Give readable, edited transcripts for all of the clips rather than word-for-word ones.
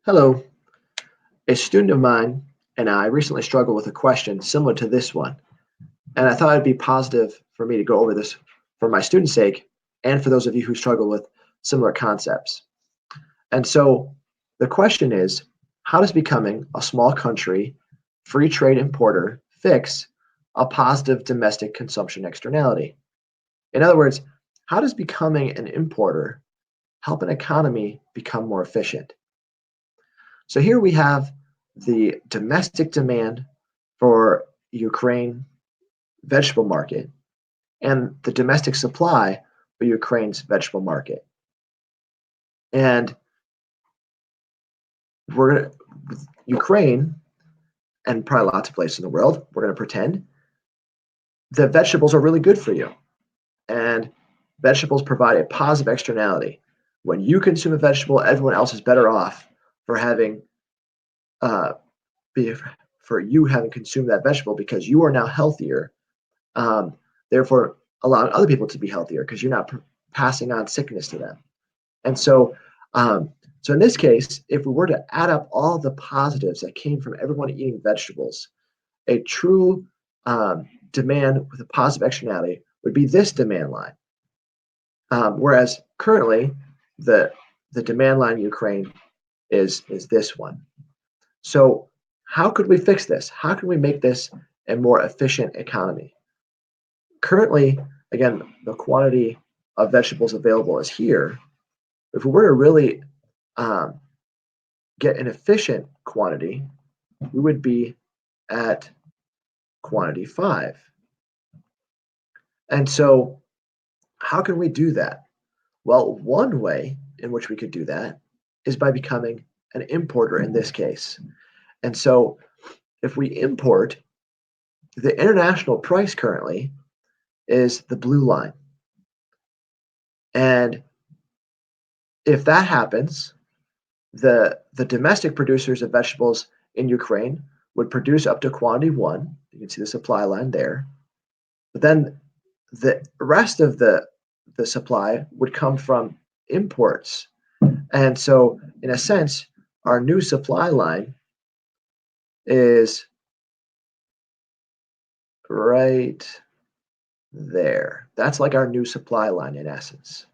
Hello. A student of mine and I recently struggled with a question similar to this one, and I thought it'd be positive for me to go over this for my student's sake and for those of you who struggle with similar concepts. And so the question is, how does becoming a small country, free trade importer fix a positive domestic consumption externality? In other words, how does becoming an importer help an economy become more efficient? So here we have the domestic demand for Ukraine vegetable market and the domestic supply for Ukraine's vegetable market. And we're gonna, with Ukraine and probably lots of places in the world, we're going to pretend that vegetables are really good for you. And vegetables provide a positive externality. When you consume a vegetable, everyone else is better off for having uh, be, for you having consumed that vegetable because you are now healthier. Um, Therefore, allowing other people to be healthier because you're not passing on sickness to them. And um, so in this case, if we were to add up all the positives that came from everyone eating vegetables, a true demand with a positive externality would be this demand line. Whereas currently, the the demand line in Ukraine is this one. So how could we fix this? How can we make this a more efficient economy? Currently, again, the quantity of vegetables available is here. If we were to really um, get an efficient quantity, we would be at quantity 5. And so, how can we do that? Well, one way in which we could do that is by becoming an importer in this case. And so, if we import, the international price currently is the blue line. And if that happens, the domestic producers of vegetables in Ukraine would produce up to quantity 1. You can see the supply line there. But then the rest of the supply would come from imports. And so in a sense, our new supply line is right there. That's like our new supply line in essence.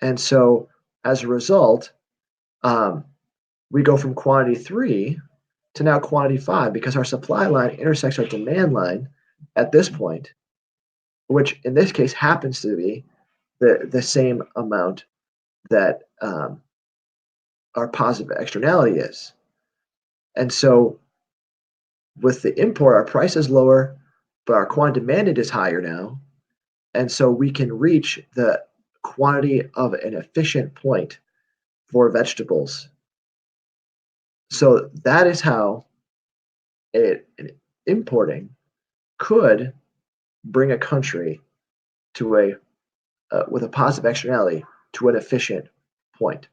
And so as a result, um, we go from quantity 3 to now quantity 5 because our supply line intersects our demand line at this point, which in this case happens to be the same amount that our positive externality is. And so with the import, our price is lower, but our quantity demanded is higher now. And so we can reach the quantity of an efficient point for vegetables. So that is how importing could bring a country to a with a positive externality to an efficient point.